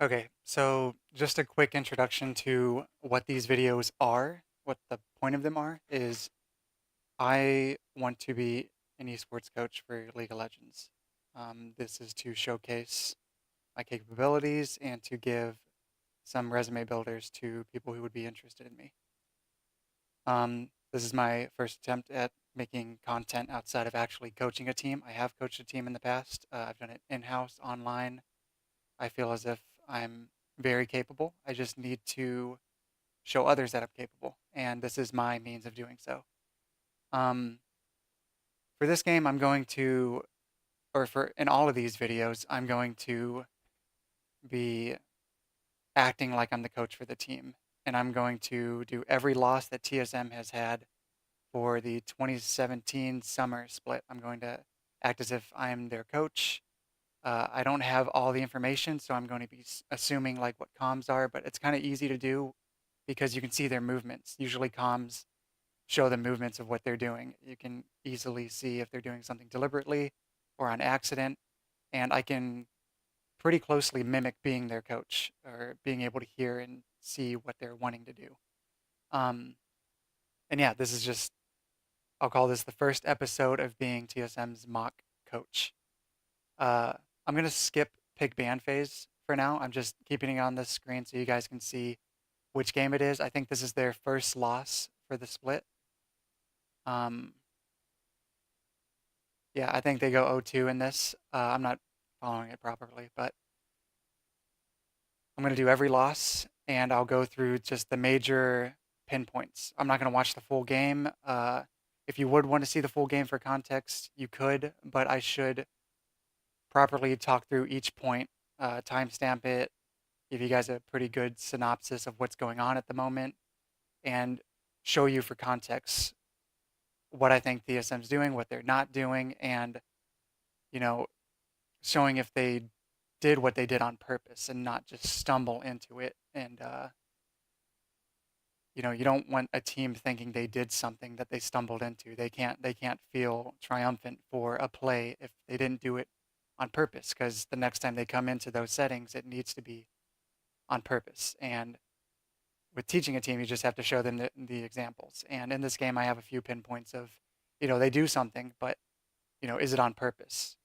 Okay, so just a quick introduction to what these videos are. What the point of them are is I want to be an esports coach for League of Legends. This is to showcase my capabilities and to give some resume builders to people who would be interested in me. This is my first attempt at making content outside of actually coaching a team. I have coached a team in the past. I've done it in-house, online. I feel as if I'm very capable. I just need to show others that I'm capable, and this is my means of doing so. Um, for this game, I'm going to, or for in all of these videos, I'm going to be acting like I'm the coach for the team, and I'm going to do every loss that TSM has had for the 2017 summer split. I'm going to act as if I'm their coach. I don't have all the information, so I'm going to be assuming like what comms are, but it's kind of easy to do because you can see their movements. Usually comms show the movements of what they're doing. You can easily see if they're doing something deliberately or on accident, and I can pretty closely mimic being their coach or being able to hear and see what they're wanting to do. Um, and yeah, this is just, I'll call this the first episode of being TSM's mock coach. Uh, I'm gonna skip pick band phase for now. I'm just keeping it on this screen so you guys can see which game it is. I think this is their first loss for the split. Um, yeah, I think they go 0-2 in this. I'm not following it properly, but I'm gonna do every loss and I'll go through just the major pinpoints. I'm not gonna watch the full game. If you would want to see the full game for context, you could, but I should properly talk through each point, timestamp it, give you guys a pretty good synopsis of what's going on at the moment, and show you for context what I think TSM's doing, what they're not doing, and you know, showing if they did what they did on purpose and not just stumble into it. And you don't want a team thinking they did something that they stumbled into. They can't feel triumphant for a play if they didn't do it on purpose. Because the next time they come into those settings, it needs to be on purpose. And with teaching a team, you just have to show them the examples. And in this game, I have a few pinpoints of, they do something, but is it on purpose?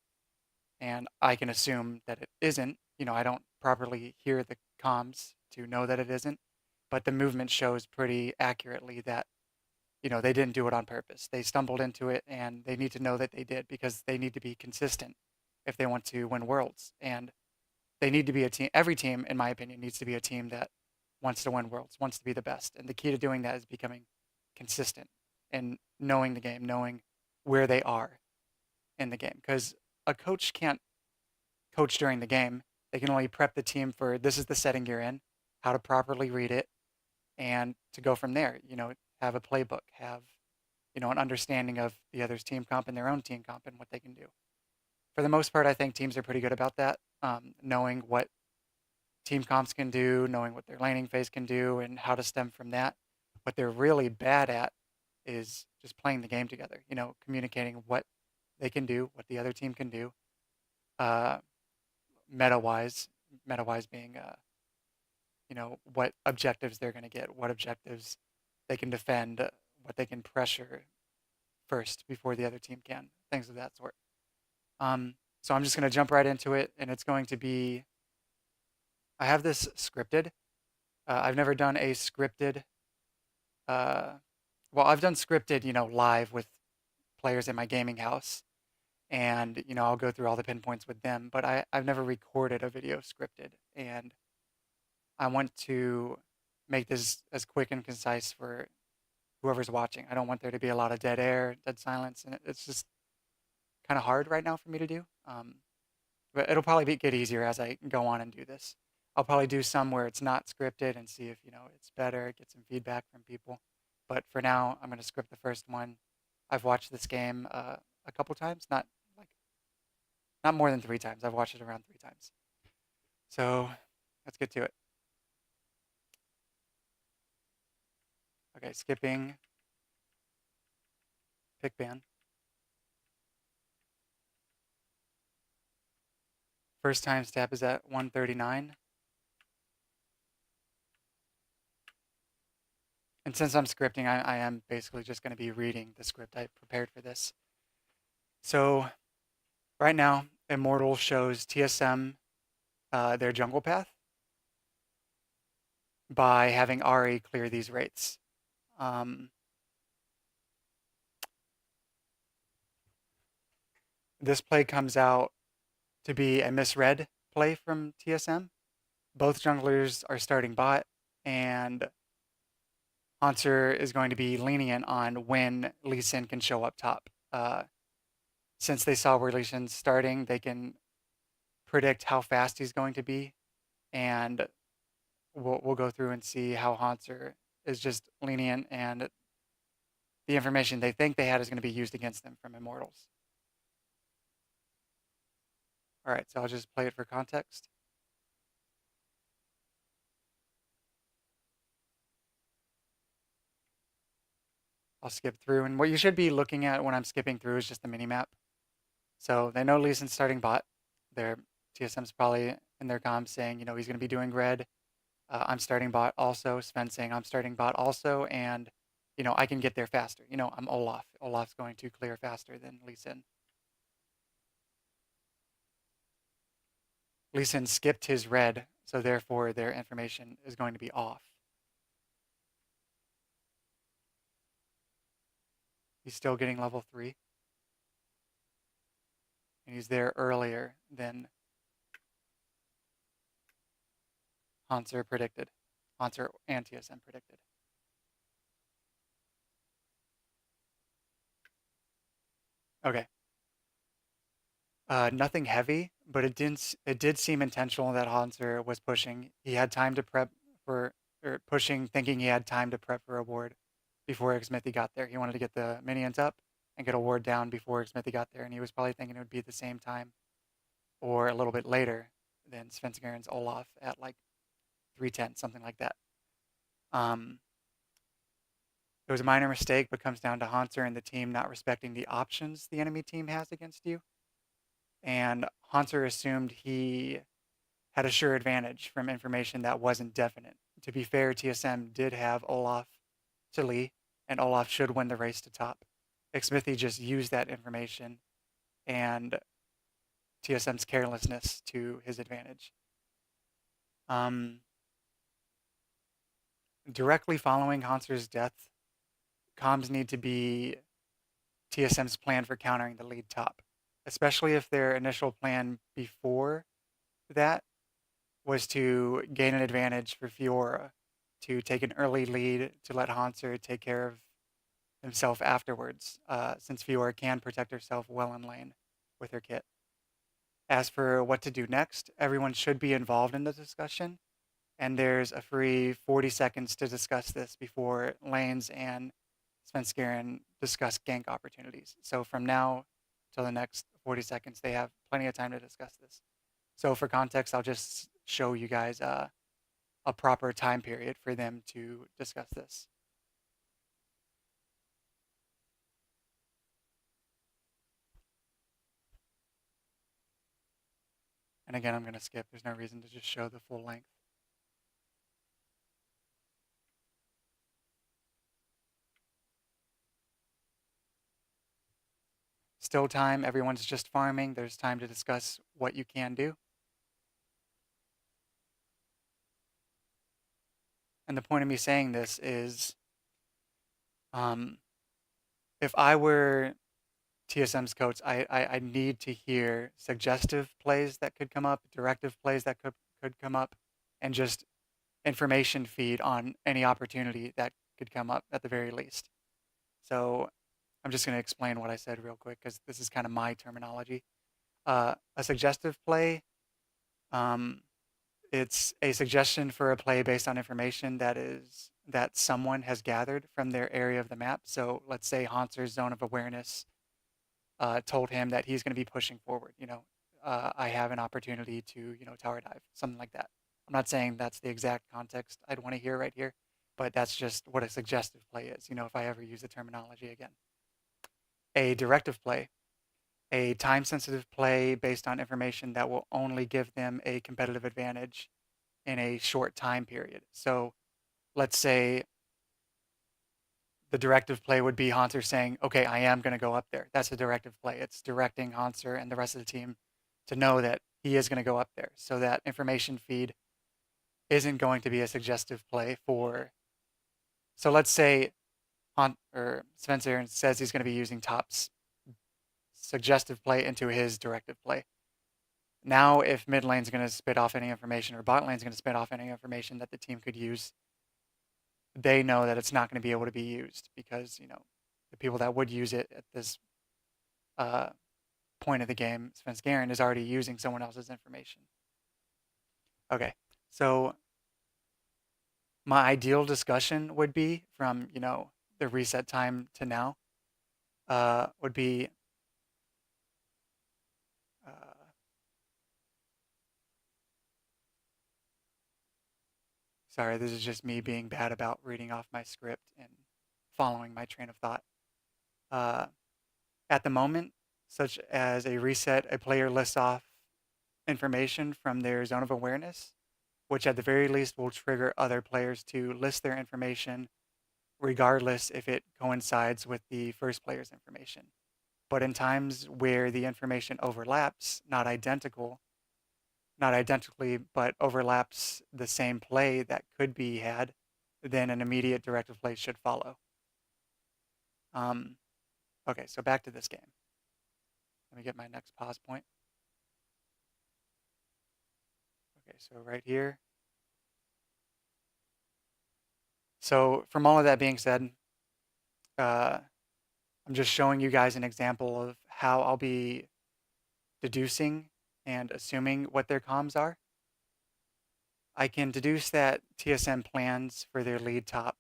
And I can assume that it isn't. I don't properly hear the comms to know that it isn't, but the movement shows pretty accurately that they didn't do it on purpose. They stumbled into it, and they need to know that they did because they need to be consistent if they want to win worlds. And they need to be a team. Every team, in my opinion, needs to be a team that wants to win worlds, wants to be the best. And the key to doing that is becoming consistent and knowing the game, knowing where they are in the game. Because a coach can't coach during the game. They can only prep the team for this is the setting you're in, how to properly read it, and to go from there. Have a playbook, have an understanding of the other's team comp and their own team comp and what they can do. For the most part, I think teams are pretty good about that, knowing what team comps can do, knowing what their laning phase can do, and how to stem from that. What they're really bad at is just playing the game together. Communicating what they can do, what the other team can do, uh, meta wise. Meta wise being, what objectives they're going to get, what objectives they can defend, what they can pressure first before the other team can, things of that sort. So I'm just going to jump right into it, and it's going to be. I have this scripted. I've never done a scripted. Uh, well, I've done scripted, live with players in my gaming house, and I'll go through all the pinpoints with them. But I've never recorded a video scripted, and I want to make this as quick and concise for whoever's watching. I don't want there to be a lot of dead air, dead silence, and it's just kind of hard right now for me to do. But it'll probably get easier as I go on and do this. I'll probably do some where it's not scripted and see if it's better, get some feedback from people. But for now, I'm going to script the first one. I've watched this game a couple times, like not more than 3 times. I've watched it around 3 times. So let's get to it. Okay, skipping pick ban. First time stab is at 139. And since I'm scripting, I am basically just going to be reading the script I prepared for this. So right now, Immortal shows TSM their jungle path by having Ari clear these wraiths. This play comes out to be a misread play from TSM. Both junglers are starting bot, and Hauntzer is going to be lenient on when Lee Sin can show up top. Since they saw where Lee Sin's starting, they can predict how fast he's going to be, and we'll go through and see how Hauntzer is just lenient, and the information they think they had is going to be used against them from Immortals. All right, so I'll just play it for context. I'll skip through, and what you should be looking at when I'm skipping through is just the mini-map. So they know Lee Sin's starting bot. Their TSM's probably in their comms saying, he's going to be doing red. I'm starting bot also. Sven saying I'm starting bot also, and I can get there faster. I'm Olaf. Olaf's going to clear faster than Lee Sin. Lee Sin skipped his red, so therefore their information is going to be off. He's still getting level 3. And he's there earlier than Hauntzer predicted. Hauntzer and TSM predicted. Okay. Nothing heavy, but it did seem intentional that Hauntzer was pushing. He had time to prep for, or pushing, thinking he had time to prep for a ward before Smithy got there. He wanted to get the minions up and get a ward down before Smithy got there, and he was probably thinking it would be at the same time or a little bit later than Svenskaren's Olaf at like 310, something like that. It was a minor mistake, but comes down to Hauntzer and the team not respecting the options the enemy team has against you. And Hauntzer assumed he had a sure advantage from information that wasn't definite. To be fair, TSM did have Olaf to Lee, and Olaf should win the race to top. Smithy just used that information and TSM's carelessness to his advantage. Directly following Hauntzer's death, comms need to be TSM's plan for countering the lead top, especially if their initial plan before that was to gain an advantage for Fiora, to take an early lead, to let Hauntzer take care of himself afterwards, since Fiora can protect herself well in lane with her kit. As for what to do next, everyone should be involved in the discussion, and there's a free 40 seconds to discuss this before lanes and Svenskeren discuss gank opportunities. So from now till the next 40 seconds, they have plenty of time to discuss this. So for context, I'll just show you guys a proper time period for them to discuss this. And again, I'm going to skip. There's no reason to just show the full length. Still time. Everyone's just farming. There's time to discuss what you can do. And the point of me saying this is, if I were TSM's coach, I need to hear suggestive plays that could come up, directive plays that could come up, and just information feed on any opportunity that could come up at the very least. So I'm just going to explain what I said real quick because this is kind of my terminology. A suggestive play, it's a suggestion for a play based on information that someone has gathered from their area of the map. So let's say Hauntzer's zone of awareness told him that he's going to be pushing forward. I have an opportunity to, tower dive, something like that. I'm not saying that's the exact context I'd want to hear right here, but that's just what a suggestive play is, if I ever use the terminology again. A directive play, a time-sensitive play based on information that will only give them a competitive advantage in a short time period. So let's say the directive play would be Haunter saying, okay, I am going to go up there. That's a directive play. It's directing Haunter and the rest of the team to know that he is going to go up there. So that information feed isn't going to be a suggestive play for. So let's say Spencer says he's going to be using Top's suggestive play into his directive play. Now, if mid lane's going to spit off any information or bot lane's going to spit off any information that the team could use, they know that it's not going to be able to be used because, the people that would use it at this uh, point of the game, Svenskeren, is already using someone else's information. Okay, so my ideal discussion would be from, the reset time to now would be uh, sorry, this is just me being bad about reading off my script and following my train of thought. Uh, at the moment, such as a reset, a player lists off information from their zone of awareness, which at the very least will trigger other players to list their information regardless if it coincides with the first player's information. But in times where the information overlaps, not identically, but overlaps the same play that could be had, then an immediate directive play should follow. Okay, so back to this game. Let me get my next pause point. Okay, so right here. So from all of that being said, I'm just showing you guys an example of how I'll be deducing and assuming what their comms are. I can deduce that TSM plans for their lead top.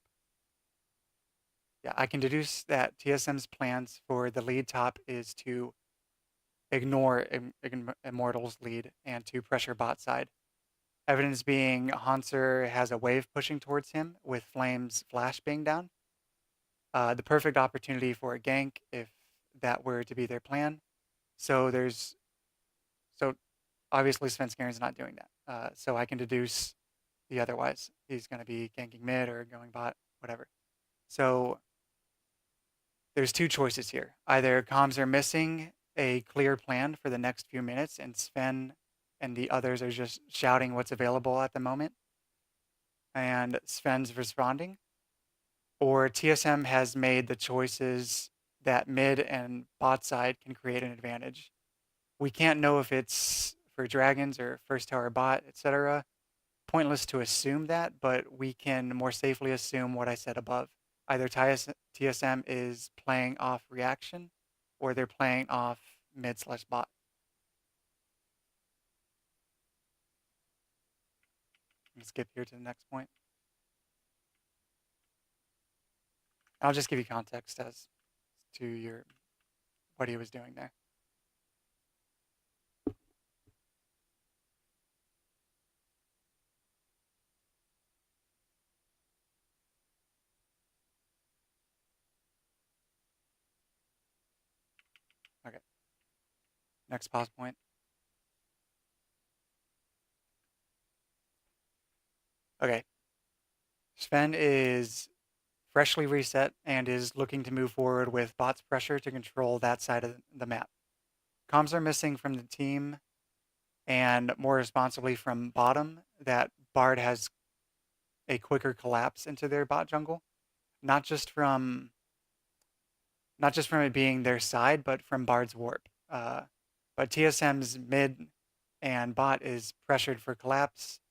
Yeah, I can deduce that TSM's plans for the lead top is to ignore Immortal's lead and to pressure bot side. Evidence being Hanser has a wave pushing towards him with Flame's flash being down. The perfect opportunity for a gank if that were to be their plan. So obviously Svenskeren's not doing that. So I can deduce the otherwise. He's going to be ganking mid or going bot, whatever. So there's two choices here. Either comms are missing a clear plan for the next few minutes and Sven and the others are just shouting what's available at the moment and Sven's responding, or TSM has made the choices that mid and bot side can create an advantage. We can't know if it's for dragons or first tower bot, etc. Pointless to assume that, but we can more safely assume what I said above. Either TSM is playing off reaction or they're playing off mid/bot. Let's skip here to the next point. I'll just give you context as to what he was doing there. Okay. Next pause point. Okay. Sven is freshly reset and is looking to move forward with bot's pressure to control that side of the map. Comms are missing from the team and more responsibly from bottom that Bard has a quicker collapse into their bot jungle, not just from it being their side, but from Bard's warp. But TSM's mid and bot is pressured for collapse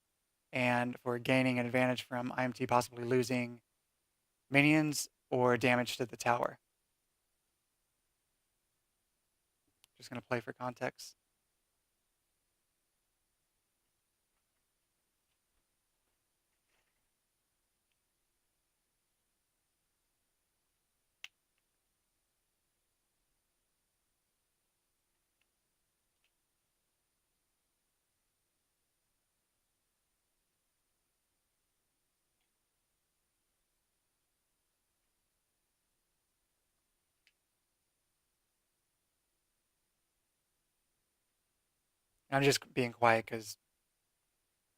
and for gaining an advantage from IMT possibly losing minions or damage to the tower. Just going to play for context. And I'm just being quiet because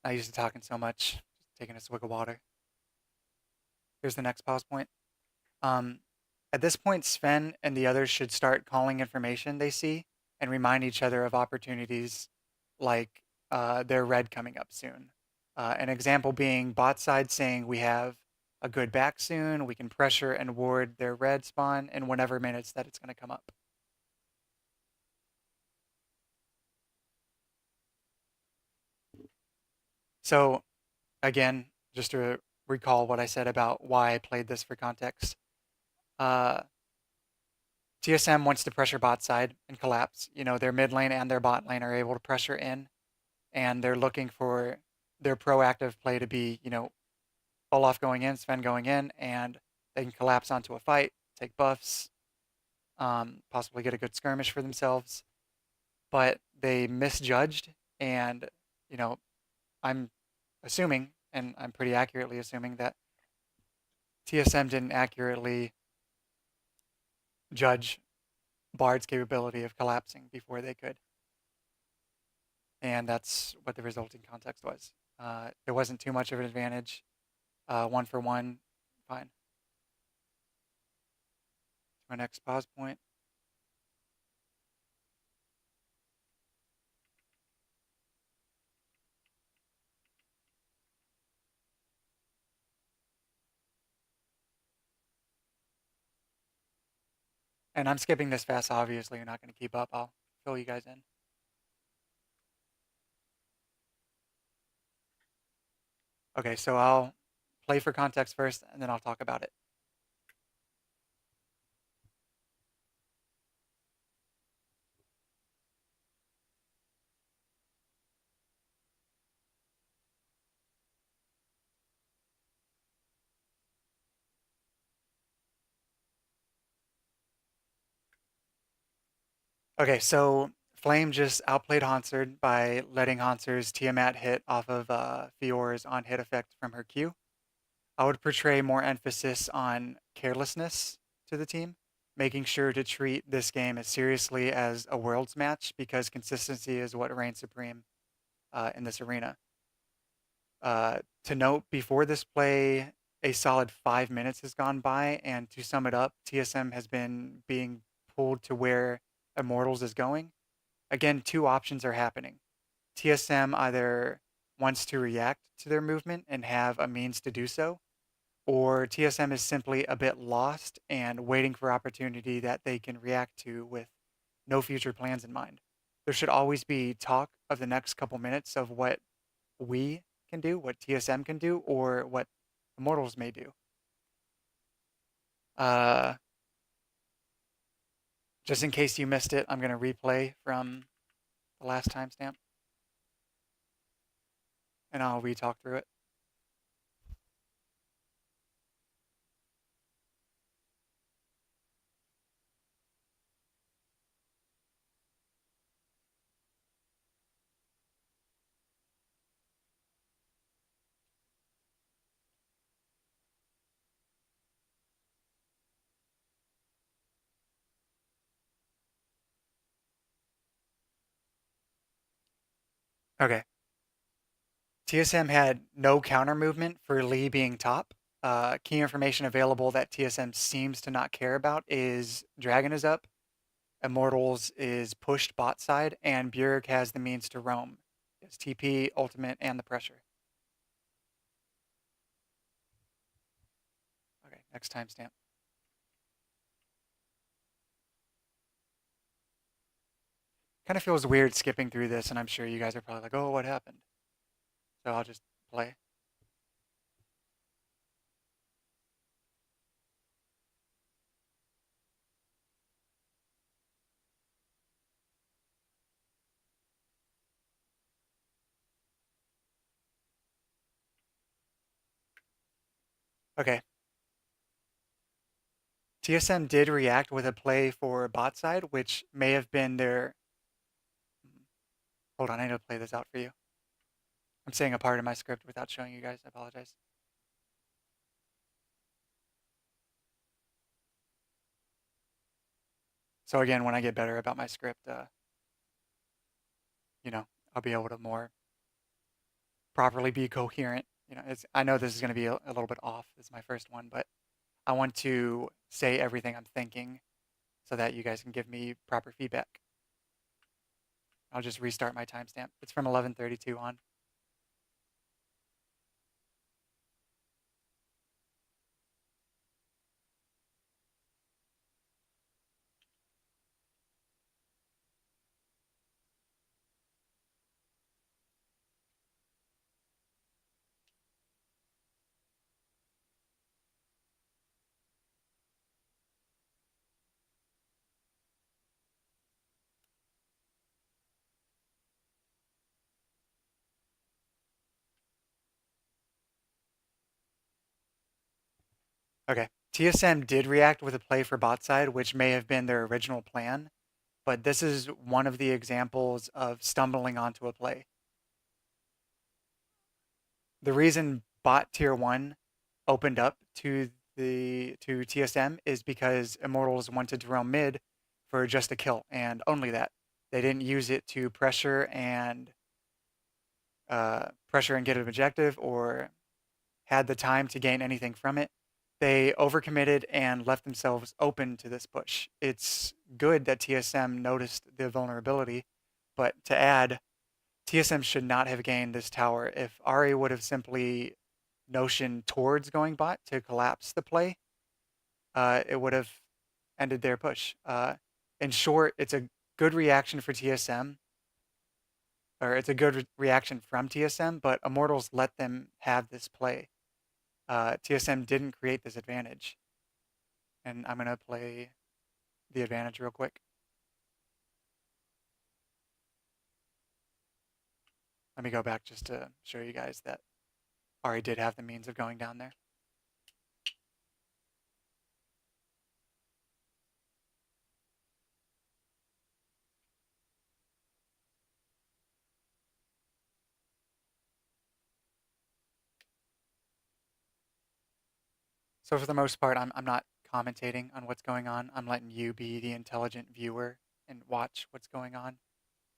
I used to talking so much. Just taking a swig of water. Here's the next pause point. Um, at this point, Sven and the others should start calling information they see and remind each other of opportunities like their red coming up soon. An example being bot side saying we have a good back soon, we can pressure and ward their red spawn in whatever minutes that it's going to come up. So again, just to recall what I said about why I played this for context, uh, TSM wants to pressure bot side and collapse. You know, their mid lane and their bot lane are able to pressure in, and they're looking for their proactive play to be, you know, Olaf going in, Sven going in, and they can collapse onto a fight, take buffs, possibly get a good skirmish for themselves. But they misjudged, and, you know, I'm assuming, and I'm pretty accurately assuming, that TSM didn't accurately judge Bard's capability of collapsing before they could. And that's what the resulting context was. There wasn't too much of an advantage. 1 for 1, fine. My next pause point. And I'm skipping this fast, obviously you're not going to keep up. I'll fill you guys in. Okay, so I'll play for context first, and then I'll talk about it. Okay, so Flame just outplayed Hansard by letting Hansard's Tiamat hit off of Fior's on hit effect from her Q. I would portray more emphasis on carelessness to the team, making sure to treat this game as seriously as a Worlds match because consistency is what reigns supreme in this arena. To note, before this play, a solid 5 minutes has gone by, and to sum it up, TSM has been being pulled to where Immortals is going. Again, two options are happening. TSM either wants to react to their movement and have a means to do so, or TSM is simply a bit lost and waiting for opportunity that they can react to with no future plans in mind. There should always be talk of the next couple minutes of what we can do, what TSM can do, or what Immortals may do. Uh, just in case you missed it, I'm going to replay from the last timestamp, and I'll re-talk through it. Okay. TSM had no counter movement for Lee being top. Key information available that TSM seems to not care about is Dragon is up, Immortals is pushed bot side, and Bjerg has the means to roam. It's TP, ultimate, and the pressure. Okay, next timestamp. Kind of feels weird skipping through this, and I'm sure you guys are probably like, oh, what happened? So I'll just play. Okay. TSM did react with a play for bot side, which may have been their. Hold on, I need to play this out for you. I'm saying a part of my script without showing you guys. I apologize. So again, when I get better about my script, you know, I'll be able to more properly be coherent. You know, I know this is going to be a little bit off. This is my first one, but I want to say everything I'm thinking so that you guys can give me proper feedback. I'll just restart my timestamp. It's from 11:32 on. Okay. TSM did react with a play for bot side, which may have been their original plan, but this is one of the examples of stumbling onto a play. The reason bot tier 1 opened up to TSM is because Immortals wanted to roam mid for just a kill and only that. They didn't use it to pressure and get an objective or had the time to gain anything from it. They overcommitted and left themselves open to this push. It's good that TSM noticed the vulnerability, but to add, TSM should not have gained this tower. If Ari would have simply notioned towards going bot to collapse the play, it would have ended their push. In short, it's a good reaction for TSM, or it's a good reaction from TSM, but Immortals let them have this play. TSM didn't create this advantage. And I'm going to play the advantage real quick. Let me go back just to show you guys that Ari did have the means of going down there. So for the most part, I'm not commentating on what's going on. I'm letting you be the intelligent viewer and watch what's going on.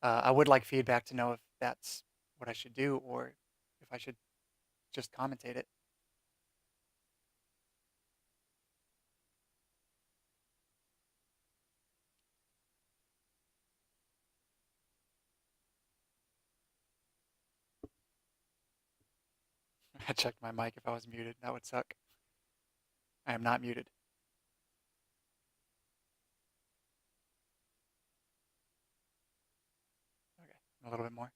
I would like feedback to know if that's what I should do or if I should just commentate it. I checked my mic if I was muted. That would suck. I am not muted. Okay, a little bit more.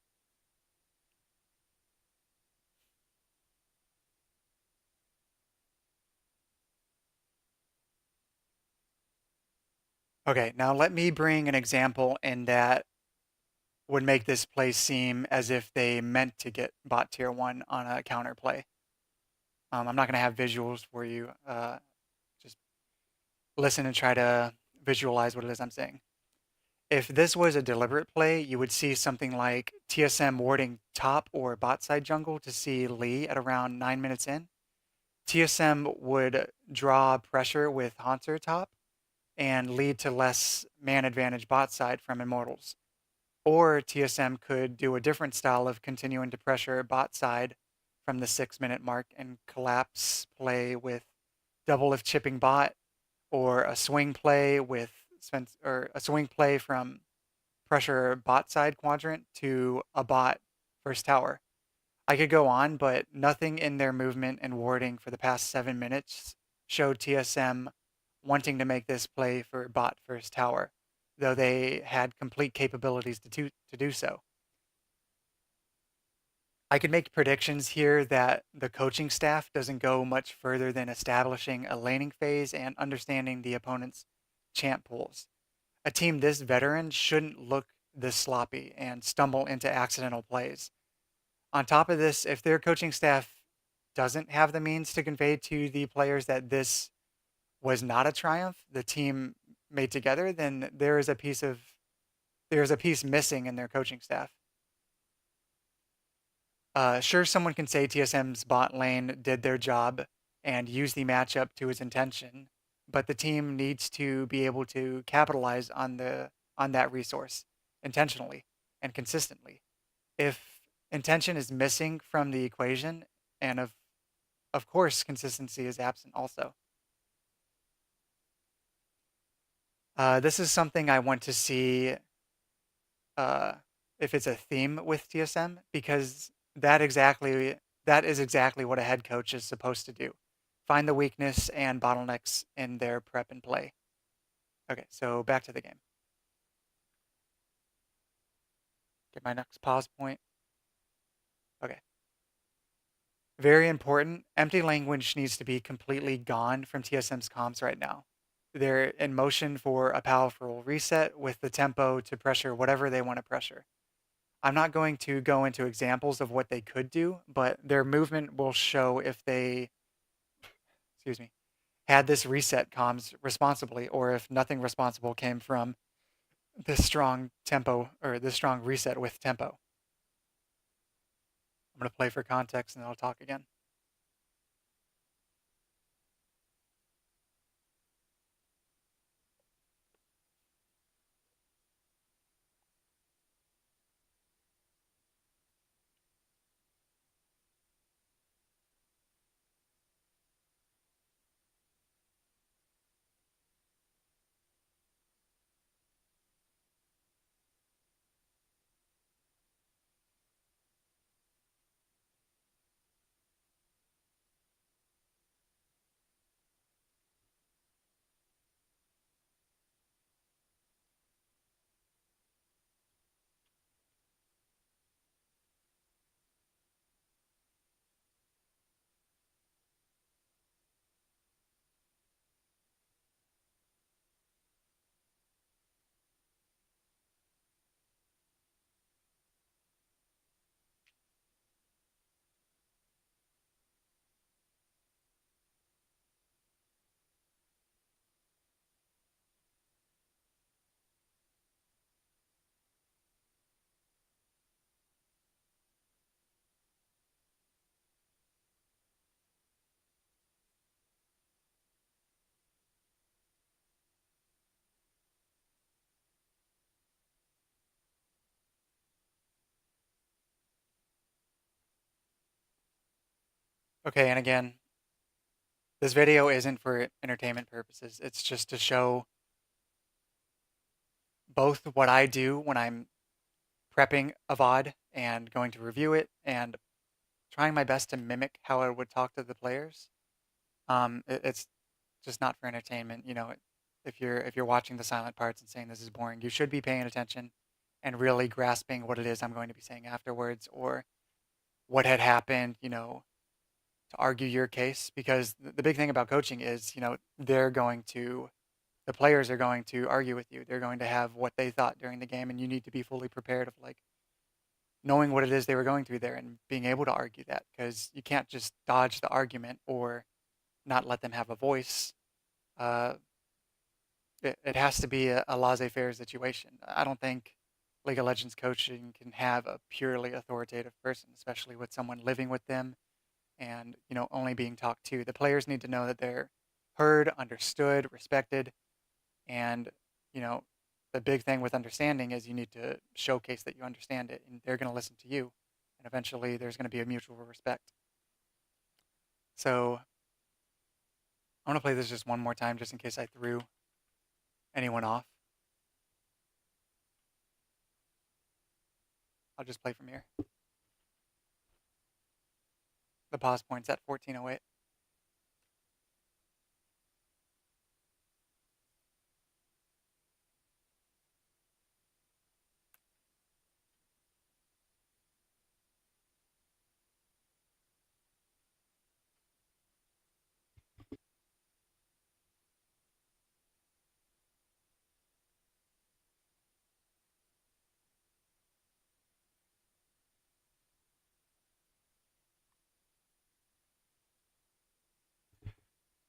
Okay, now let me bring an example in that would make this play seem as if they meant to get bot tier 1 on a counter play. I'm not going to have visuals for you. Just listen and try to visualize what it is I'm saying. If this was a deliberate play, you would see something like TSM warding top or bot side jungle to see Lee at around 9 minutes in. TSM would draw pressure with Haunter top and lead to less man advantage bot side from Immortals. Or TSM could do a different style of continuing to pressure bot side from the 6 minute mark and collapse play with double if chipping bot or a swing play with or a swing play from pressure bot side quadrant to a bot first tower. I could go on, but nothing in their movement and warding for the past 7 minutes showed TSM wanting to make this play for bot first tower, though they had complete capabilities to do so. I could make predictions here that the coaching staff doesn't go much further than establishing a laning phase and understanding the opponent's champ pools. A team this veteran shouldn't look this sloppy and stumble into accidental plays. On top of this, if their coaching staff doesn't have the means to convey to the players that this was not a triumph the team made together, then there is a piece missing in their coaching staff. Sure, someone can say TSM's bot lane did their job and use the matchup to its intention, but the team needs to be able to capitalize on that resource intentionally and consistently. If intention is missing from the equation, and of course consistency is absent also. This is something I want to see uh, if it's a theme with TSM because that is exactly what a head coach is supposed to do. Find the weakness and bottlenecks in their prep and play. Okay, so back to the game. Get my next pause point. Okay. Very important. Empty language needs to be completely gone from TSM's comms right now. They're in motion for a powerful reset with the tempo to pressure whatever they want to pressure. I'm not going to go into examples of what they could do, but their movement will show if they, excuse me, had this reset comms responsibly or if nothing responsible came from this strong tempo or this strong reset with tempo. I'm going to play for context and then I'll talk again. Okay, and again, this video isn't for entertainment purposes. It's just to show both what I do when I'm prepping a VOD and going to review it and trying my best to mimic how I would talk to the players. It's just not for entertainment. You know, if you're watching the silent parts and saying this is boring, you should be paying attention and really grasping what it is I'm going to be saying afterwards or what had happened, you know, to argue your case. Because the big thing about coaching is, you know, the players are going to argue with you. They're going to have what they thought during the game, and you need to be fully prepared of like knowing what it is they were going through there and being able to argue that because you can't just dodge the argument or not let them have a voice. Uh, it has to be a laissez-faire situation. I don't think League of Legends coaching can have a purely authoritative person, especially with someone living with them and you know only being talked to. The players need to know that they're heard, understood, respected, and you know the big thing with understanding is you need to showcase that you understand it, and they're going to listen to you, and eventually there's going to be a mutual respect. So I'm going to play this just one more time, just in case I threw anyone off. I'll just play from here. The pause point's at 1408.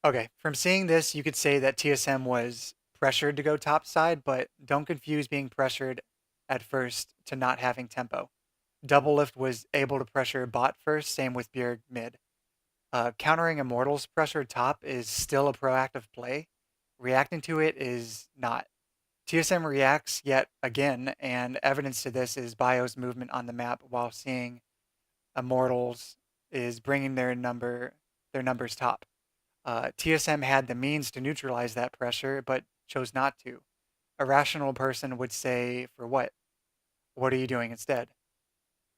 Okay, from seeing this, you could say that TSM was pressured to go top side, but don't confuse being pressured at first to not having tempo. Doublelift was able to pressure bot first, same with Bjerg mid. Countering Immortal's pressure top is still a proactive play. Reacting to it is not. TSM reacts yet again, and evidence to this is Bio's movement on the map while seeing Immortals is bringing their numbers top. TSM had the means to neutralize that pressure, but chose not to. a rational person would say, for what? What are you doing instead?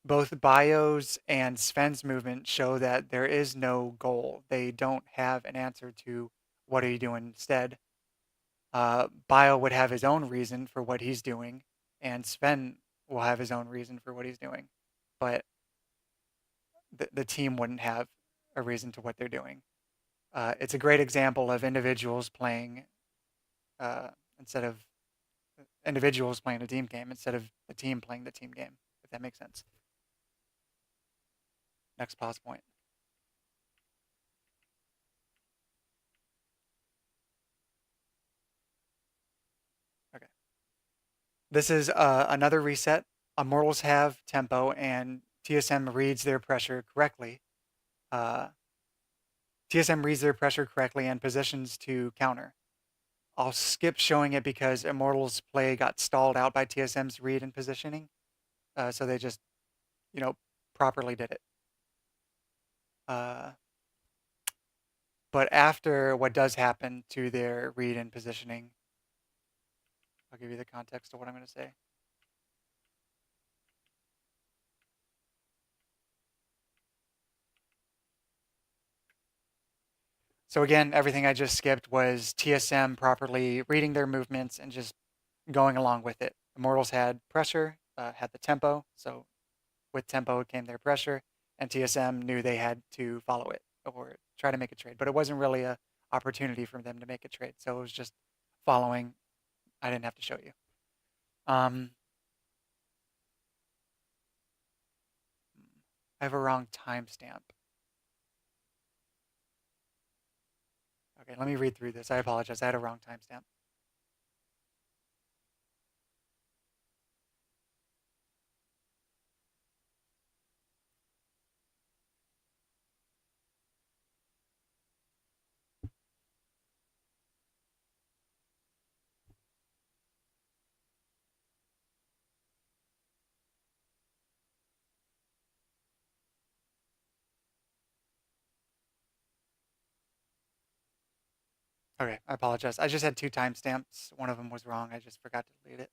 Both Bio's and Sven's movement show that there is no goal. They don't have an answer to what are you doing instead. Bio would have his own reason for what he's doing, and Sven will have his own reason for what he's doing. But the team wouldn't have a reason to what they're doing. It's a great example of individuals playing uh, instead of individuals playing a team game instead of the team playing the team game, if that makes sense. Next pause point. Okay. This is another reset. Immortals have tempo, and TSM reads their pressure correctly. TSM reads their pressure correctly and positions to counter. I'll skip showing it because Immortals' play got stalled out by TSM's read and positioning. So they just, properly did it. But after what does happen to their read and positioning, I'll give you the context of what I'm going to say. So again, everything I just skipped was TSM properly reading their movements and just going along with it. Immortals had pressure, had the tempo, so with tempo came their pressure, and TSM knew they had to follow it or try to make a trade. But it wasn't really a opportunity for them to make a trade, so it was just following. I didn't have to show you. I have a wrong timestamp. Okay, let me read through this. I apologize. I had a wrong timestamp. Okay, I apologize. I just had two timestamps. One of them was wrong. I just forgot to delete it.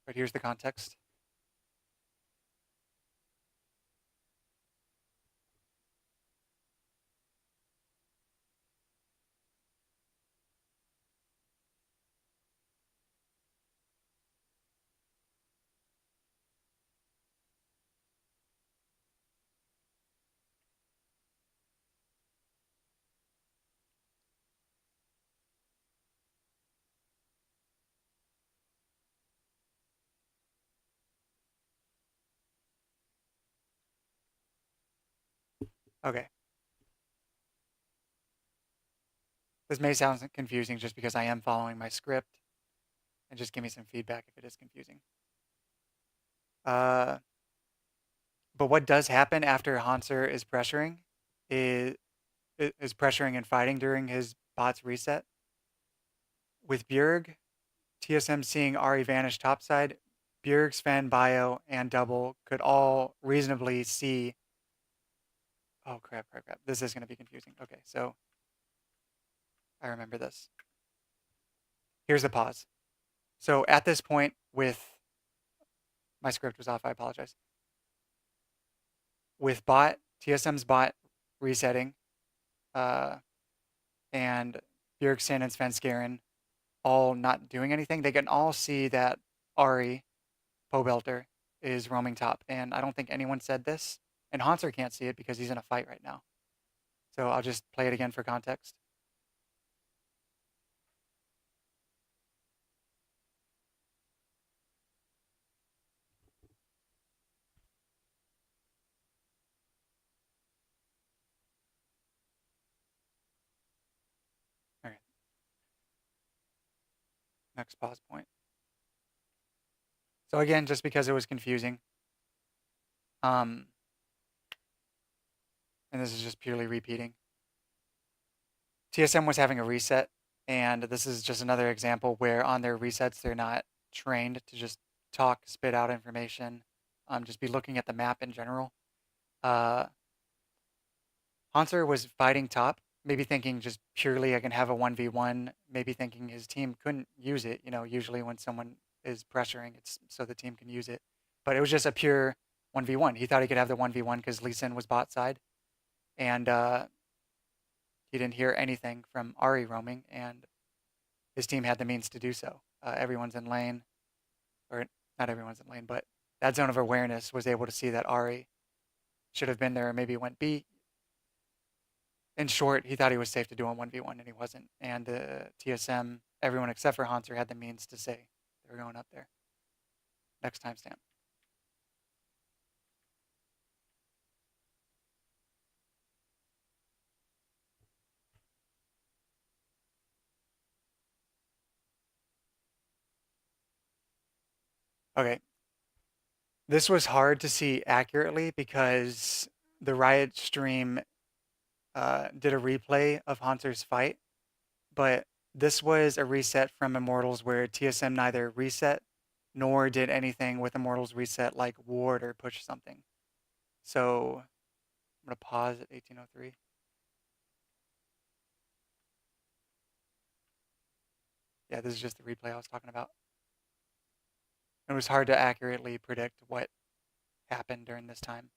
But here's the context. Okay. This may sound confusing just because I am following my script, and just give me some feedback if it is confusing. But what does happen after Hanser is pressuring is pressuring and fighting during his bot's reset. With Bjerg, TSM seeing Ari vanish topside, Bjerg, Sven, Bio, and Double could all reasonably see. Oh, crap. This is going to be confusing. Okay, so I remember this. Here's the pause. So at this point, with my script was off, I apologize. With TSM's bot resetting, and Bjergsen and Svenskeren all not doing anything, they can all see that Ari, Pobelter, is roaming top. And I don't think anyone said this. And Hanser can't see it because he's in a fight right now. So I'll just play it again for context. All right. Next pause point. So again, just because it was confusing. And this is just purely repeating. TSM was having a reset, and this is just another example where on their resets, they're not trained to just talk, spit out information, just be looking at the map in general. Hanser was fighting top, maybe thinking just purely I can have a 1v1, maybe thinking his team couldn't use it. Usually when someone is pressuring, it's so the team can use it. But it was just a pure 1v1. He thought he could have the 1v1 because Lee Sin was bot side, and he didn't hear anything from Ari roaming, and his team had the means to do so. Everyone's in lane, or not everyone's in lane, but that zone of awareness was able to see that Ari should have been there, or maybe went B. In short, he thought he was safe to do a 1v1, and he wasn't. And TSM, everyone except for Hanser had the means to say they were going up there. Next timestamp. Okay. This was hard to see accurately because the Riot stream did a replay of Hanser's fight, but this was a reset from Immortals where TSM neither reset nor did anything with Immortals reset like ward or push something. So I'm going to pause at 1803. Yeah, this is just the replay I was talking about. It was hard to accurately predict what happened during this time.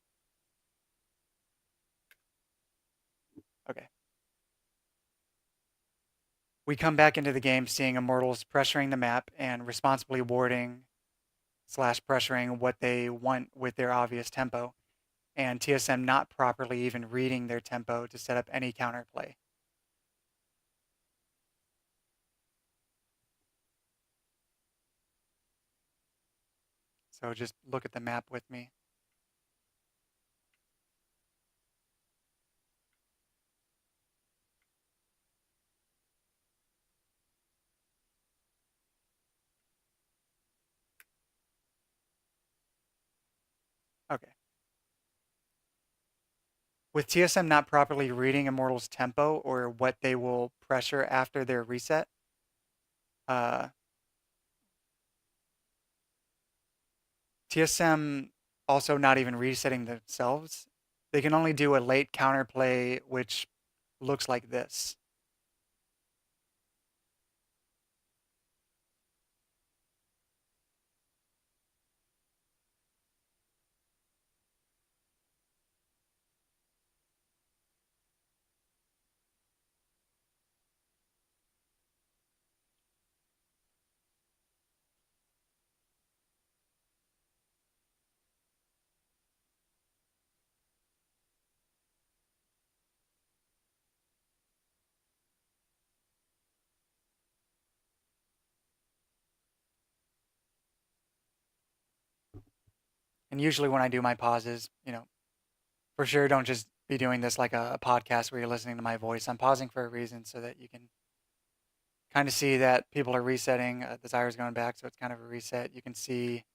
Okay. We come back into the game seeing Immortals pressuring the map and responsibly warding / pressuring what they want with their obvious tempo, and TSM not properly even reading their tempo to set up any counterplay. So just look at the map with me. Okay. With TSM not properly reading Immortals' tempo or what they will pressure after their reset, TSM also not even resetting themselves, they can only do a late counterplay which looks like this. And usually when I do my pauses, for sure don't just be doing this like a podcast where you're listening to my voice. I'm pausing for a reason so that you can kind of see that people are resetting. The Zyra's going back, so it's kind of a reset. You can see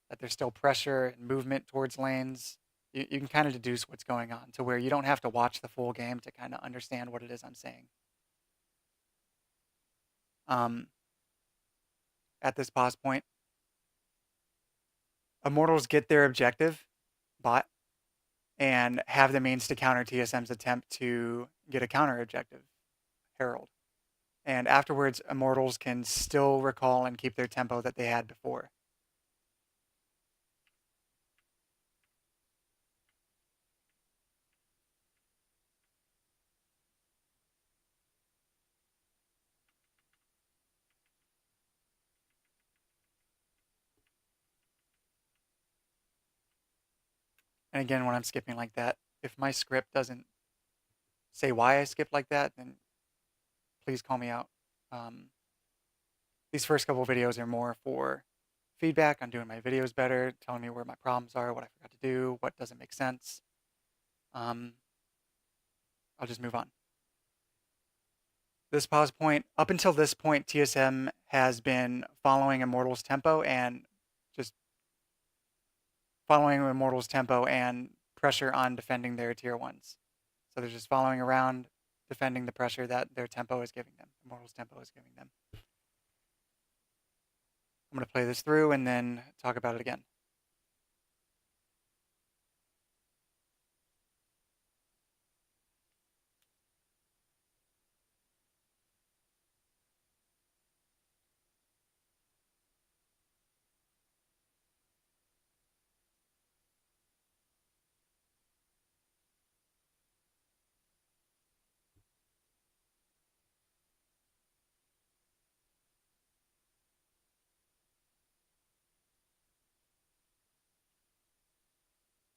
that there's still pressure and movement towards lanes. You can kind of deduce what's going on to where you don't have to watch the full game to kind of understand what it is I'm saying. At this pause point, Immortals get their objective, bot, and have the means to counter TSM's attempt to get a counter objective, Herald. And afterwards, Immortals can still recall and keep their tempo that they had before. And again, when I'm skipping like that, if my script doesn't say why I skipped like that, then please call me out. These first couple videos are more for feedback on doing my videos better, telling me where my problems are, what I forgot to do, what doesn't make sense. I'll just move on. This pause point, up until this point, TSM has been following Immortals' tempo and just following Immortals' tempo and pressure on defending their tier ones. So they're just following around, defending the pressure that their tempo is giving them, Immortals' tempo is giving them. I'm going to play this through and then talk about it again.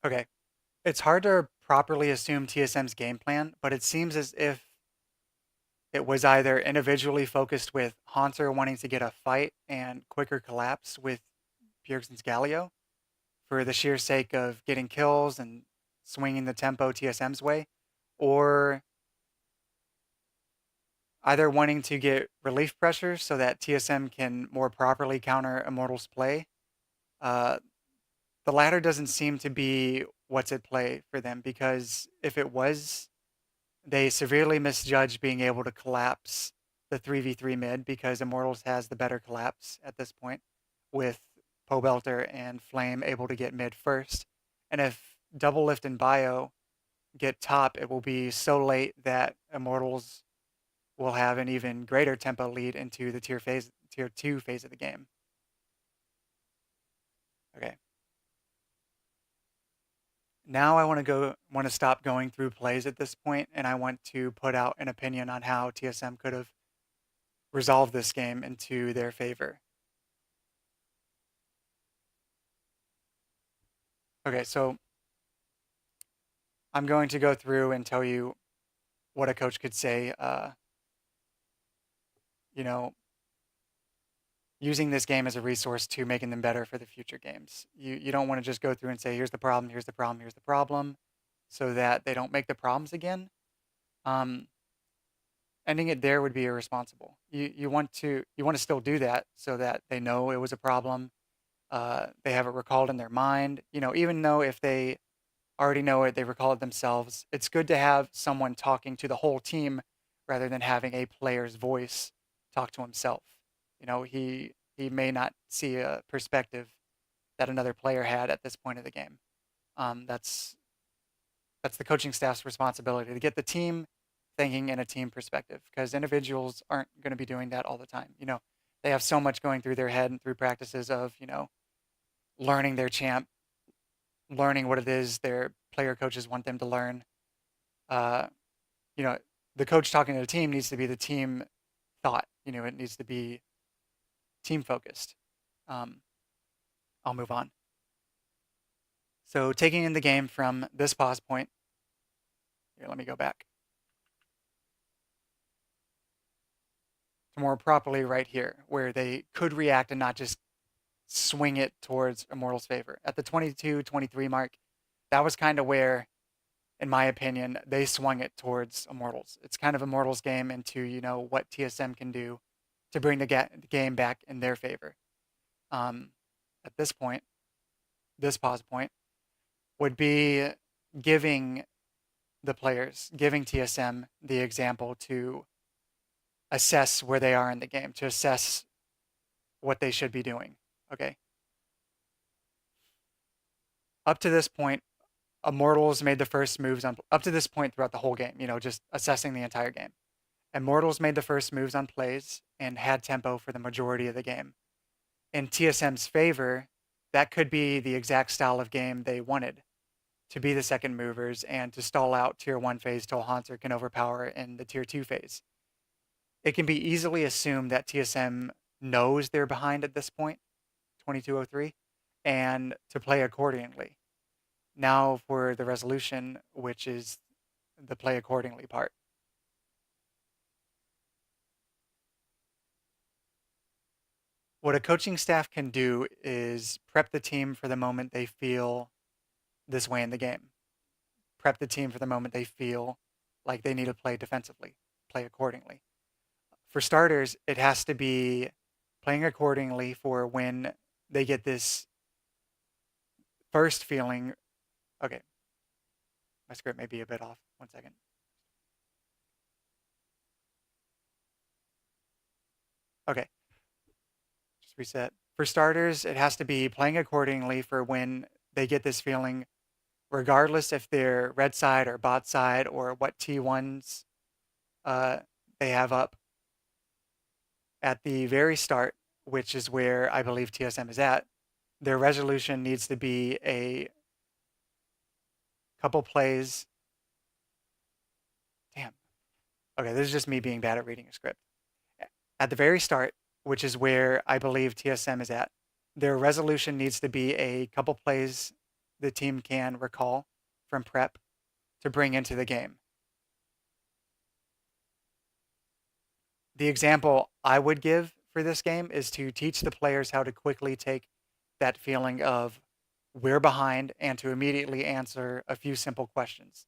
Okay. It's hard to properly assume TSM's game plan, but it seems as if it was either individually focused with Haunter wanting to get a fight and quicker collapse with Bjergsen's Galio for the sheer sake of getting kills and swinging the tempo TSM's way, or either wanting to get relief pressure so that TSM can more properly counter Immortal's play. Uh, the latter doesn't seem to be what's at play for them because if it was, they severely misjudged being able to collapse the 3v3 mid because Immortals has the better collapse at this point with Pobelter and Flame able to get mid first. And if Double Lift and Bio get top, it will be so late that Immortals will have an even greater tempo lead into the tier 2 phase of the game. Okay. Now I want to stop going through plays at this point, and I want to put out an opinion on how TSM could have resolved this game into their favor. Okay, so I'm going to go through and tell you what a coach could say, you know, using this game as a resource to making them better for the future games. You don't want to just go through and say, here's the problem, here's the problem, here's the problem, so that they don't make the problems again. Um, Ending it there would be irresponsible. You want to still do that so that they know it was a problem. They have it recalled in their mind. Even though if they already know it, they recall it themselves. It's good to have someone talking to the whole team rather than having a player's voice talk to himself. He may not see a perspective that another player had at this point of the game. That's the coaching staff's responsibility to get the team thinking in a team perspective because individuals aren't going to be doing that all the time. They have so much going through their head and through practices of, learning their champ, learning what it is their player coaches want them to learn. Uh, you know, the coach talking to the team needs to be the team thought. It needs to be team focused. Um, I'll move on. So taking in the game from this pause point, here, let me go back to more properly right here, where they could react and not just swing it towards Immortal's favor. At the 22-23 mark, that was kind of where, in my opinion, they swung it towards Immortals. It's kind of Immortals' game into, what TSM can do to bring the game back in their favor. At this point, this pause point, would be giving the players, giving TSM the example to assess where they are in the game, to assess what they should be doing. Okay. Up to this point, Immortals made the first moves on up to this point throughout the whole game, just assessing the entire game. Immortals made the first moves on plays and had tempo for the majority of the game. In TSM's favor, that could be the exact style of game they wanted to be the second movers and to stall out tier 1 phase till Haunter can overpower in the tier 2 phase. It can be easily assumed that TSM knows they're behind at this point, 2203, and to play accordingly. Now for the resolution, which is the play accordingly part. What a coaching staff can do is prep the team for the moment they feel this way in the game. Prep the team for the moment they feel like they need to play defensively, play accordingly. For starters, it has to be playing accordingly for when they get this first feeling. Okay, my script may be a bit off. 1 second. Okay, just reset. For starters, it has to be playing accordingly for when they get this feeling, regardless if they're red side or bot side or what T1s uh, they have up. At the very start, which is where I believe TSM is at, their resolution needs to be a couple plays. Damn. Okay, this is just me being bad at reading a script. At the very start, which is where I believe TSM is at, their resolution needs to be a couple plays the team can recall from prep to bring into the game. The example I would give for this game is to teach the players how to quickly take that feeling of we're behind and to immediately answer a few simple questions.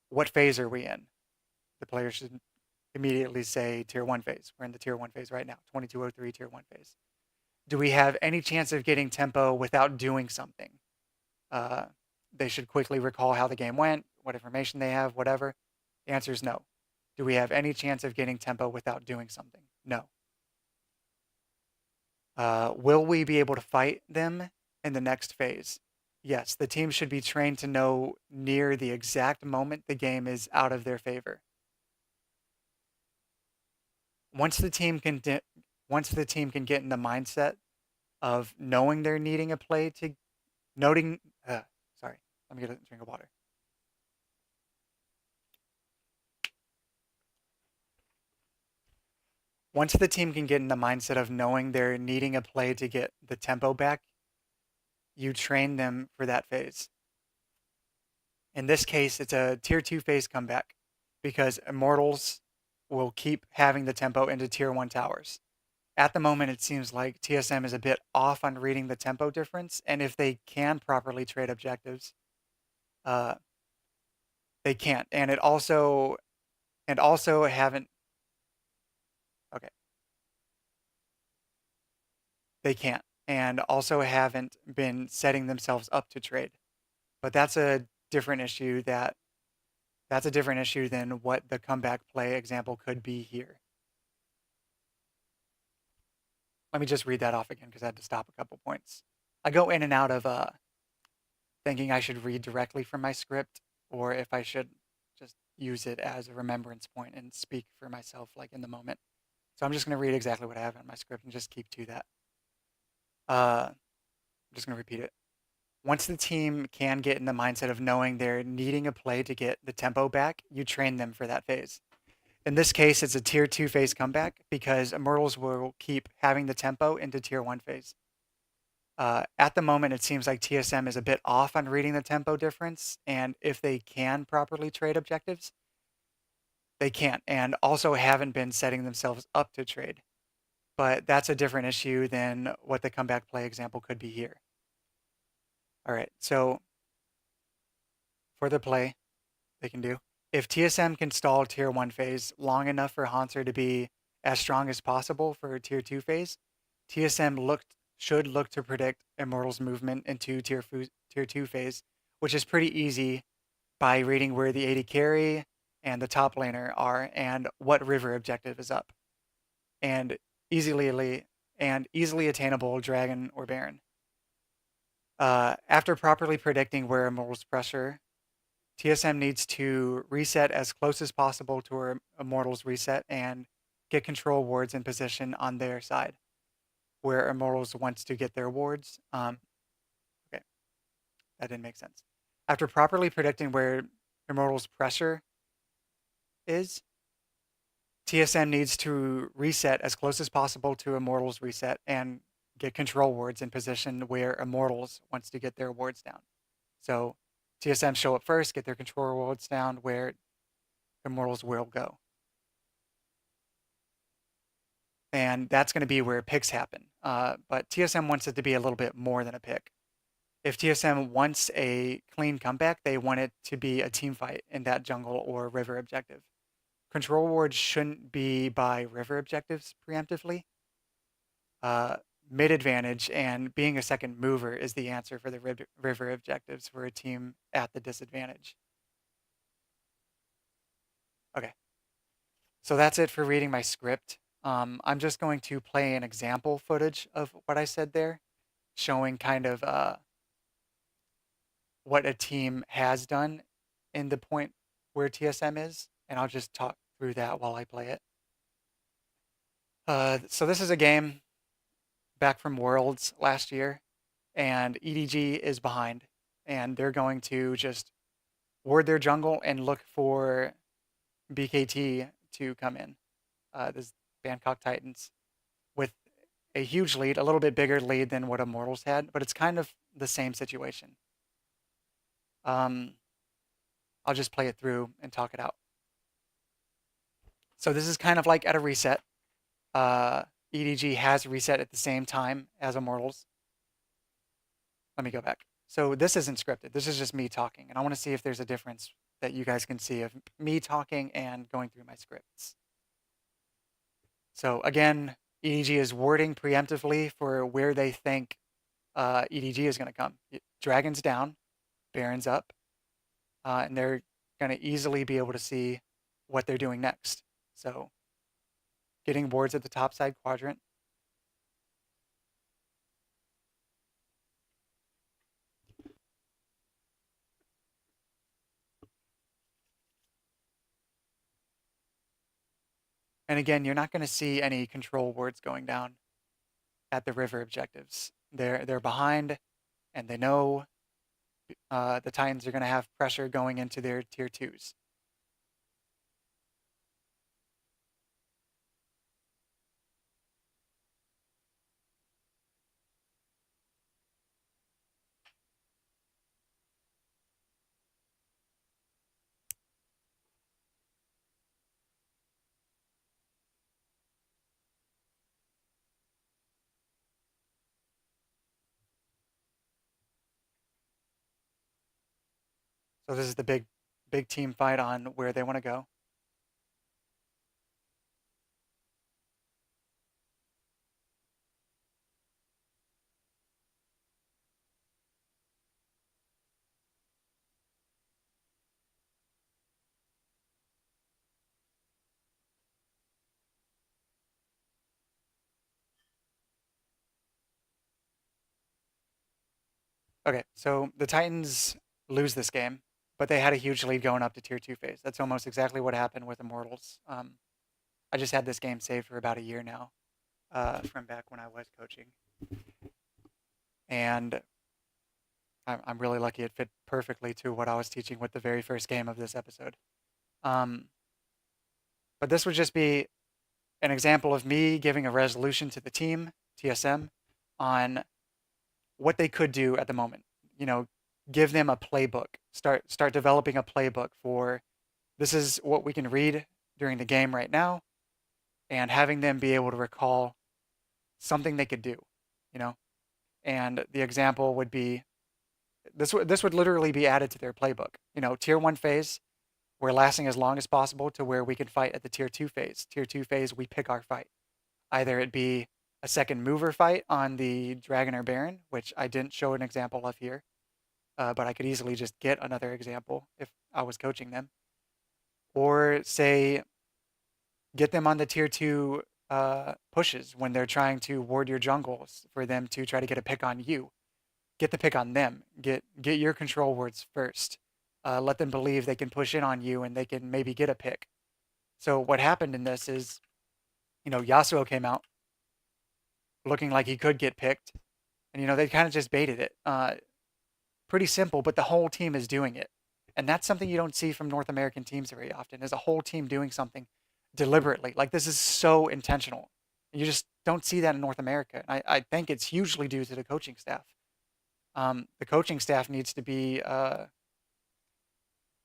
What phase are we in? The players should immediately say tier 1 phase. We're in the tier 1 phase right now, 2203 tier 1 phase. Do we have any chance of getting tempo without doing something? Uh, they should quickly recall how the game went, what information they have, whatever. The answer is no. Do we have any chance of getting tempo without doing something? No. Will we be able to fight them in the next phase? Yes, the team should be trained to know near the exact moment the game is out of their favor. Once the team can once the team can get in the mindset of knowing they're needing a play to noting sorry, let me get a drink of water. Once the team can get in the mindset of knowing they're needing a play to get the tempo back, you train them for that phase. In this case, it's a tier 2 phase comeback because Immortals will keep having the tempo into tier 1 towers. At the moment, it seems like TSM is a bit off on reading the tempo difference, and if they can properly trade objectives, uh, they can't. And also haven't. Okay, they can't, and also haven't been setting themselves up to trade. But that's a different issue than what the comeback play example could be here. Let me just read that off again because I had to stop a couple points. I go in and out of thinking I should read directly from my script or if I should just use it as a remembrance point and speak for myself like in the moment. So I'm just going to read exactly what I have in my script and just keep to that. I'm just going to repeat it. Once the team can get in the mindset of knowing they're needing a play to get the tempo back, you train them for that phase. In this case, it's a tier 2 phase comeback because Immortals will keep having the tempo into tier 1 phase. At the moment, it seems like TSM is a bit off on reading the tempo difference, and if they can properly trade objectives, they can't, and also haven't been setting themselves up to trade. But that's a different issue than what the comeback play example could be here. All right, so for the play they can do, if TSM can stall tier 1 phase long enough for Hanser to be as strong as possible for tier 2 phase, TSM should look to predict Immortals' movement into tier 2 phase, which is pretty easy by reading where the AD carry and the top laner are and what river objective is up, and easily attainable dragon or baron. After properly predicting where Immortals pressure, TSM needs to reset as close as possible to where Immortals reset and get control wards in position on their side, where Immortals wants to get their wards. Okay, that didn't make sense. After properly predicting where Immortals pressure is, TSM needs to reset as close as possible to Immortals reset and get control wards in position where Immortals wants to get their wards down. So TSM show up first, get their control wards down where Immortals will go. And that's going to be where picks happen. But TSM wants it to be a little bit more than a pick. If TSM wants a clean comeback, they want it to be a team fight in that jungle or river objective. Control wards shouldn't be by river objectives preemptively. Mid advantage and being a second mover is the answer for the river objectives for a team at the disadvantage. Okay. So that's it for reading my script. I'm just going to play an example footage of what I said there, showing kind of what a team has done in the point where TSM is, and I'll just talk through that while I play it. So this is a game back from Worlds last year, and EDG is behind, and they're going to just ward their jungle and look for BKT to come in. This Bangkok Titans with a huge lead, a little bit bigger lead than what Immortals had, but it's kind of the same situation. Um, I'll just play it through and talk it out. So this is kind of like at a reset. Uh, EDG has reset at the same time as Immortals. Let me go back. So this isn't scripted. This is just me talking. And I want to see if there's a difference that you guys can see of me talking and going through my scripts. So again, EDG is wording preemptively for where they think EDG is going to come. Dragon's down, Baron's up, and they're going to easily be able to see what they're doing next. So getting wards at the top side quadrant. And again, you're not going to see any control wards going down at the river objectives. They're behind, and they know the Titans are going to have pressure going into their tier 2s. So this is the big team fight on where they want to go. Okay, so the Titans lose this game, but they had a huge lead going up to tier 2 phase. That's almost exactly what happened with Immortals. I just had this game saved for about a year now, from back when I was coaching. And I'm really lucky it fit perfectly to what I was teaching with the very first game of this episode. Um, but this would just be an example of me giving a resolution to the team, TSM, on what they could do at the moment. You know, give them a playbook. Start developing a playbook for this is what we can read during the game right now, and having them be able to recall something they could do, you know. And the example would be this would literally be added to their playbook. You know, tier 1 phase, we're lasting as long as possible to where we can fight at the tier 2 phase. Tier 2 phase, we pick our fight. Either it be a second mover fight on the Dragon or Baron, which I didn't show an example of here, but I could easily just get another example if I was coaching them. Or say, get them on the tier 2 pushes when they're trying to ward your jungles for them to try to get a pick on you. Get the pick on them. Get your control wards first. Let them believe they can push in on you and they can maybe get a pick. So what happened in this is, you know, Yasuo came out looking like he could get picked, and you know they kind of just baited it. Pretty simple, but the whole team is doing it, and that's something you don't see from North American teams very often. Is a whole team doing something deliberately. Like this is so intentional. You just don't see that in North America. I think it's hugely due to the coaching staff. The coaching staff needs to be the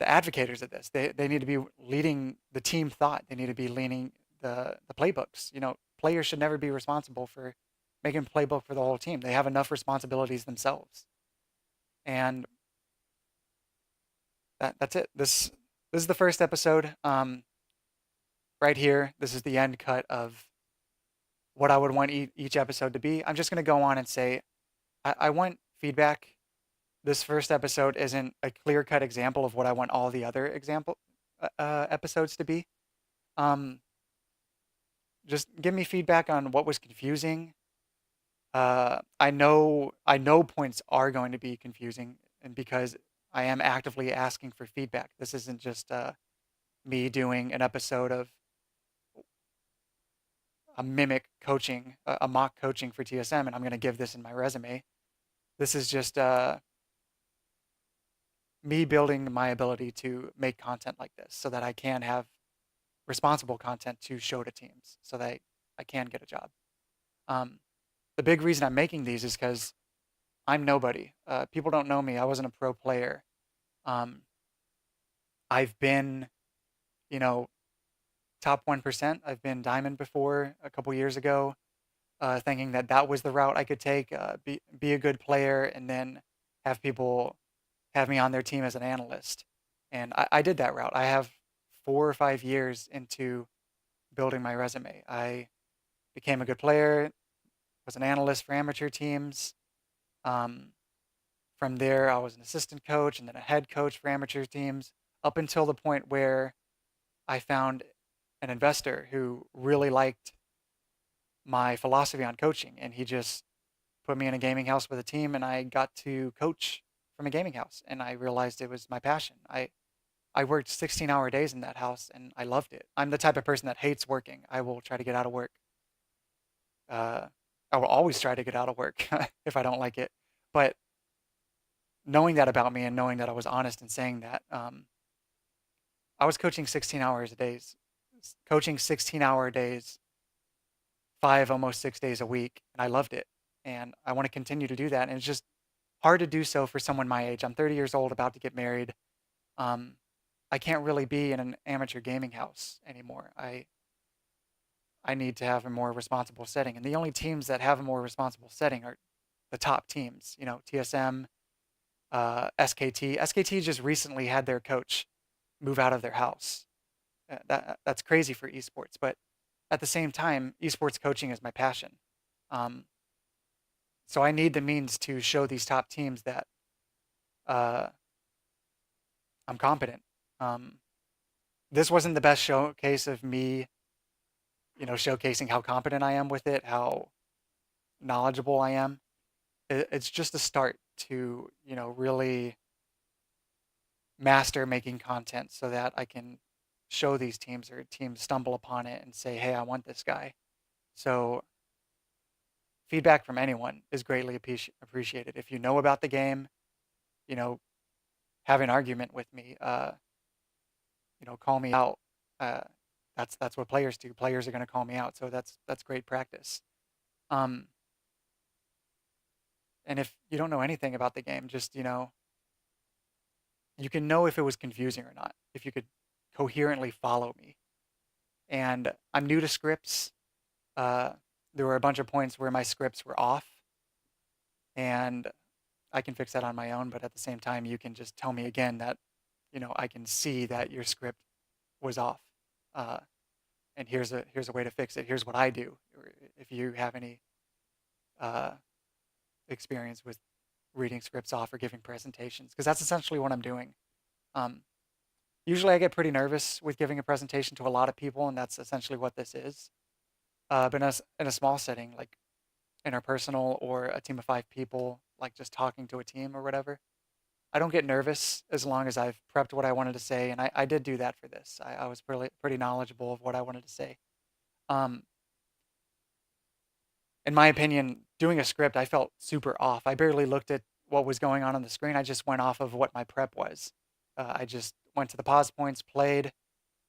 advocates of this. They need to be leading the team thought. They need to be leading the playbooks. You know, players should never be responsible for making a playbook for the whole team. They have enough responsibilities themselves. And that's it. This is the first episode. Right here, this is the end cut of what I would want each episode to be. I'm just going to go on and say I want feedback. This first episode isn't a clear-cut example of what I want all the other episodes to be. Um, just give me feedback on what was confusing. I know points are going to be confusing, and because I am actively asking for feedback. This isn't just me doing an episode of a mimic coaching, a mock coaching for TSM, and I'm going to give this in my resume. This is just me building my ability to make content like this so that I can have responsible content to show to teams so that I can get a job. The big reason I'm making these is because I'm nobody. People don't know me. I wasn't a pro player. Um, I've been, you know, top 1%. I've been diamond before a couple years ago, thinking that that was the route I could take, be a good player, and then have people have me on their team as an analyst. And I did that route. I have 4 or 5 years into building my resume. I became a good player, was an analyst for amateur teams. Um, from there, I was an assistant coach and then a head coach for amateur teams up until the point where I found an investor who really liked my philosophy on coaching. And he just put me in a gaming house with a team, and I got to coach from a gaming house. And I realized it was my passion. I worked 16-hour days in that house, and I loved it. I'm the type of person that hates working. I will try to get out of work. Uh, I will always try to get out of work if I don't like it. But knowing that about me and knowing that I was honest in saying that, I was coaching 16 hours a days, coaching 16-hour days, 5, almost 6 days a week, and I loved it. And I want to continue to do that. And it's just hard to do so for someone my age. I'm 30 years old, about to get married. Um, I can't really be in an amateur gaming house anymore. I need to have a more responsible setting. And the only teams that have a more responsible setting are the top teams, TSM, SKT. SKT just recently had their coach move out of their house. That's crazy for esports, but at the same time, esports coaching is my passion. Um, so I need the means to show these top teams that uh, I'm competent. Um, this wasn't the best showcase of me, showcasing how competent I am with it, how knowledgeable I am. It's just a start to, really master making content so that I can show these teams, or teams stumble upon it and say, hey, I want this guy. So feedback from anyone is greatly appreciated. If you know about the game, you know, have an argument with me, call me out. Uh, that's what players do. Players are going to call me out. So that's great practice. Um, and if you don't know anything about the game, just, you can know if it was confusing or not, if you could coherently follow me. And I'm new to scripts. Uh, there were a bunch of points where my scripts were off, and I can fix that on my own. But at the same time, you can just tell me again that, I can see that your script was off. Uh, and here's a way to fix it. Here's what I do. If you have any uh, experience with reading scripts off or giving presentations, because that's essentially what I'm doing. Um, Usually, I get pretty nervous with giving a presentation to a lot of people, and that's essentially what this is. But in a small setting, like interpersonal or a team of 5 people, like just talking to a team or whatever, I don't get nervous as long as I've prepped what I wanted to say, and I did do that for this. I was pretty knowledgeable of what I wanted to say. Um, in my opinion, doing a script, I felt super off. I barely looked at what was going on the screen. I just went off of what my prep was. I just went to the pause points, played,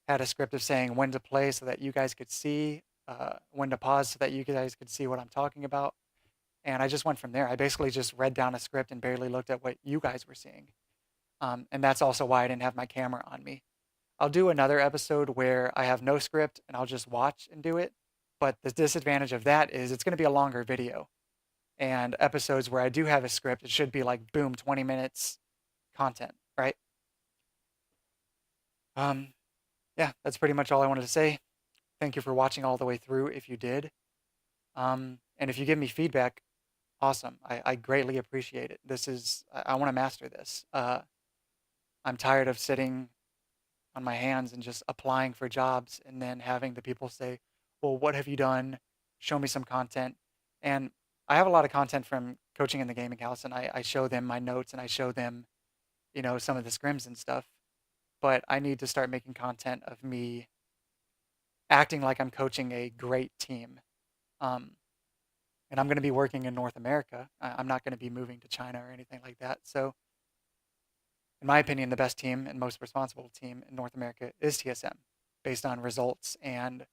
had a script of saying when to play so that you guys could see, when to pause so that you guys could see what I'm talking about. And I just went from there. I basically just read down a script and barely looked at what you guys were seeing. And that's also why I didn't have my camera on me. I'll do another episode where I have no script and I'll just watch and do it. But the disadvantage of that is it's going to be a longer video. And episodes where I do have a script, it should be like, boom, 20 minutes content, right? Um, yeah, that's pretty much all I wanted to say. Thank you for watching all the way through if you did. And if you give me feedback, awesome. I greatly appreciate it. I want to master this. I'm tired of sitting on my hands and just applying for jobs and then having the people say, well, what have you done? Show me some content. And I have a lot of content from coaching in the gaming house, and I show them my notes and I show them, some of the scrims and stuff. But I need to start making content of me acting like I'm coaching a great team. Um, and I'm going to be working in North America. I'm not going to be moving to China or anything like that. So, in my opinion, the best team and most responsible team in North America is TSM, based on results. And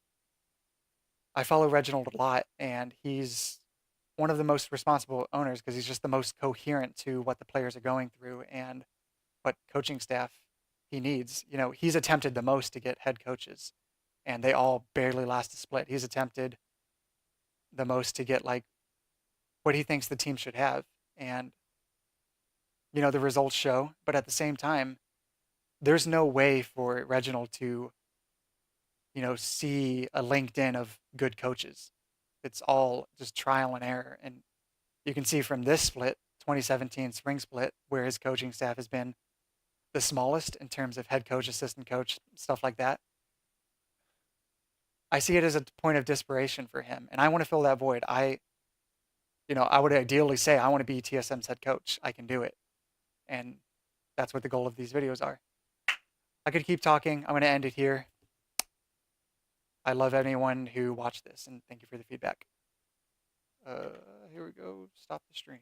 I follow Reginald a lot, and he's one of the most responsible owners because he's just the most coherent to what the players are going through. And but coaching staff he needs. You know, he's attempted the most to get head coaches, and they all barely last a split. He's attempted the most to get like what he thinks the team should have, and you know the results show. But at the same time, there's no way for Reginald to see a LinkedIn of good coaches. It's all just trial and error, and you can see from this split, 2017 spring split, where his coaching staff has been the smallest in terms of head coach, assistant coach, stuff like that. I see it as a point of desperation for him, and I want to fill that void. I would ideally say I want to be TSM's head coach. I can do it, and that's what the goal of these videos are. I could keep talking. I'm going to end it here. I love anyone who watched this, and thank you for the feedback. Here we go. Stop the stream.